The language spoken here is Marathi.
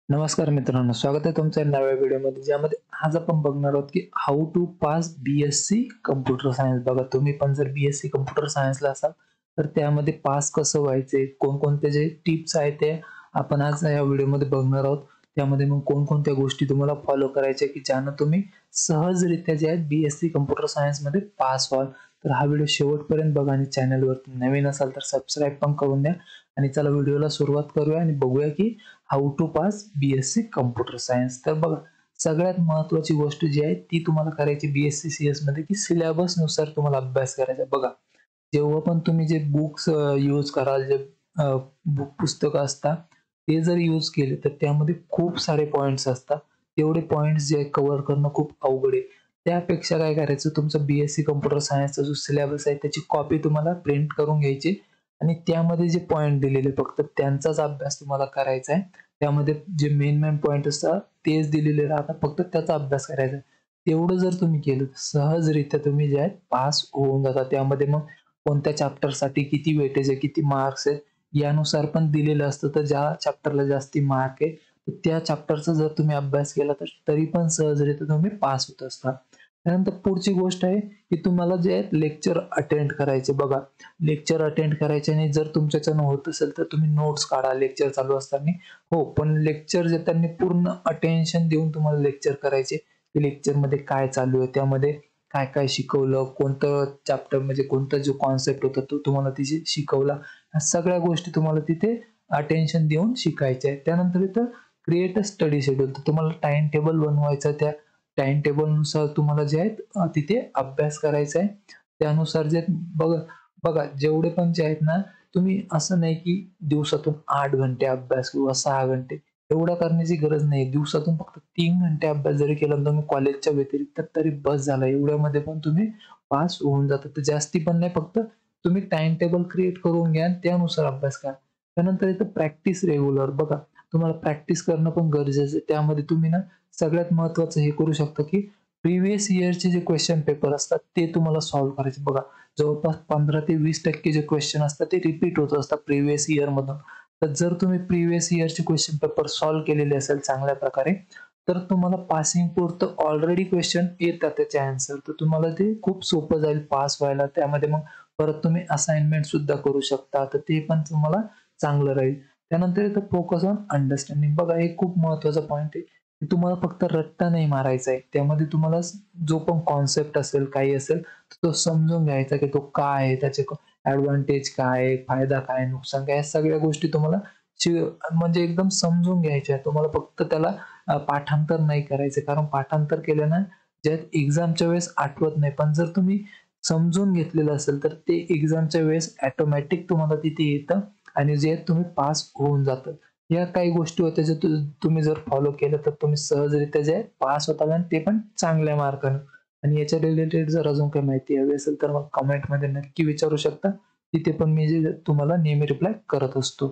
नमस्कार मित्रांनो, स्वागत आहे तुमच्या नव्या व्हिडिओमध्ये, ज्यामध्ये आज आपण बघणार आहोत की how to pass BSc computer science. बघा, तुम्ही पण जर बीएससी कम्प्युटर सायन्सला असाल तर त्यामध्ये पास कसं व्हायचे, कोणकोणते जे टिप्स आहेत ते आपण आज या व्हिडिओमध्ये बघणार आहोत. त्यामध्ये मग कोणकोणत्या गोष्टी तुम्हाला फॉलो करायच्या की ज्यानं तुम्ही सहजरित्या जे आहेत बीएससी कम्प्युटर सायन्समध्ये पास व्हाल. तर हा व्हिडिओ शेवटपर्यंत बघा आणि चॅनलवरती नवीन असाल तर सबस्क्राईब पण करून द्या. आणि चला व्हिडिओला सुरुवात करूया आणि बघूया की how to pass BSc computer science. तर बघा, सगळ्यात महत्वाची गोष्ट जी आहे ती तुम्हाला करायची बीएससी सीएस मध्ये की सिलेबस नुसार तुम्हाला अभ्यास करायचा. बघा, जेव्हा पण तुम्ही जे बुक्स यूज कराल, जे बुक पुस्तकं असतात ते जर यूज केले तर त्यामध्ये खूप सारे पॉइंट्स असतात. तेवढे पॉइंट्स जे कव्हर करणं खूप अवघड आहे. त्यापेक्षा काय करायचं, तुमचं बीएससी कम्प्युटर सायन्सचा जो सिलेबस आहे त्याची कॉपी तुम्हाला प्रिंट करून घ्यायची आणि त्यामध्ये जे पॉइंट दिलेले फक्त त्यांचाच अभ्यास तुम्हाला करायचा आहे. त्यामध्ये जे मेन पॉइंट असतात तेच दिलेले राहतात, फक्त त्याचा अभ्यास करायचा. तेवढं जर तुम्ही केलं तर सहजरित्या तुम्ही जे आहेत पास होऊन जाता. त्यामध्ये मग कोणत्या चॅप्टरसाठी किती वेटेज आहे, किती मार्क्स आहेत यानुसार पण दिलेलं असतं. तर ज्या चॅप्टरला जास्ती मार्क आहे तर त्या चॅप्टरचा जर तुम्ही अभ्यास केला तर तरी पण सहजरित्या तुम्ही पास होत असता. त्यानंतर पुढची गोष्ट आहे की तुम्हाला जे लेक्चर अटेंड करायचे. बघा, लेक्चर अटेंड करायचे आणि जर तुमच्याच्यानं होत असेल तर तुम्ही नोट्स काढा लेक्चर चालू असताना. हो, पण लेक्चर जे त्यांनी पूर्ण अटेन्शन देऊन तुम्हाला लेक्चर करायचे. की लेक्चरमध्ये काय चालू आहे, त्यामध्ये काय काय शिकवलं, कोणतं चॅप्टर म्हणजे कोणता जो कॉन्सेप्ट होता तो तुम्हाला तिथे शिकवला, ह्या सगळ्या गोष्टी तुम्हाला तिथे अटेन्शन देऊन शिकायच्या आहेत. त्यानंतर इथं क्रिएट अ स्टडी शेड्यूल, तर तुम्हाला टाइम टेबल बनवायचा. त्या टाइम टेबल नुसार तुम्हाला जे आहेत तिथे अभ्यास करायचा आहे. त्यानुसार जे बघा बघा जेवढे पण जे आहेत ना, तुम्ही असं नाही की दिवसातून 8 घंटे अभ्यास किंवा 6 घंटे एवढा करण्याची गरज नाही. दिवसातून फक्त 3 घंटे अभ्यास जरी केला ना तुम्ही कॉलेजच्या व्यतिरिक्त तरी बस झाला. एवढ्यामध्ये पण तुम्ही पास होऊन जाता. तर जास्ती पण नाही, फक्त तुम्ही टाइम टेबल क्रिएट करून घ्या आणि त्यानुसार अभ्यास करा. त्यानंतर इथं प्रॅक्टिस रेग्युलर. बघा, तुम्हाला प्रॅक्टिस करणं पण गरजेचं आहे. त्यामध्ये तुम्ही ना सगळ्यात महत्वाचं हे करू शकता की प्रिव्हियस इयरचे जे क्वेश्चन पेपर असतात ते तुम्हाला सॉल्व्ह करायचे. बघा, जवळपास 15 ते 20% जे क्वेश्चन असतात ते रिपीट होत असतात प्रिव्हियस इयर मधून. तर जर तुम्ही प्रिव्हियस इयरचे क्वेश्चन पेपर सॉल्व्ह केलेले असेल चांगल्या प्रकारे तर तुम्हाला पासिंग पुरतं ऑलरेडी क्वेश्चन येतात त्याचे आन्सर. तर तुम्हाला ते खूप सोपं जाईल पास व्हायला. त्यामध्ये मग परत तुम्ही असाइनमेंट सुद्धा करू शकता, तर ते पण तुम्हाला चांगलं राहील. त्यानंतर इथं फोकस ऑन अंडरस्टँडिंग. बघा, हे खूप महत्वाचा पॉईंट आहे की तुम्हाला फक्त रट्टा नाही मारायचा आहे. त्यामध्ये तुम्हाला जो पण कॉन्सेप्ट असेल, काही असेल तो समजून घ्यायचा की तो काय आहे, त्याचे ऍडव्हान्टेज काय आहे, फायदा काय, नुकसान काय, या सगळ्या गोष्टी तुम्हाला म्हणजे एकदम समजून घ्यायच्या आहे. तुम्हाला फक्त त्याला पाठांतर नाही करायचं, कारण पाठांतर केल्यानं ज्यात एक्झामच्या वेळेस आठवत नाही. पण जर तुम्ही समजून घेतलेलं असेल तर ते एक्झामच्या वेळेस ऑटोमॅटिक तुम्हाला तिथे येतं आणि जे तुम्ही पास होऊन जातात. या काही गोष्टी होत्या ज्या तुम्ही जर फॉलो केलं तर तुम्ही सहजरित्या जे पास होता आणि ते पण चांगल्या मार्काने. आणि याच्या रिलेटेड जर अजून काही माहिती हवी असेल तर मग कमेंटमध्ये नक्की विचारू शकता. तिथे पण मी जे तुम्हाला नेहमी रिप्लाय करत असतो.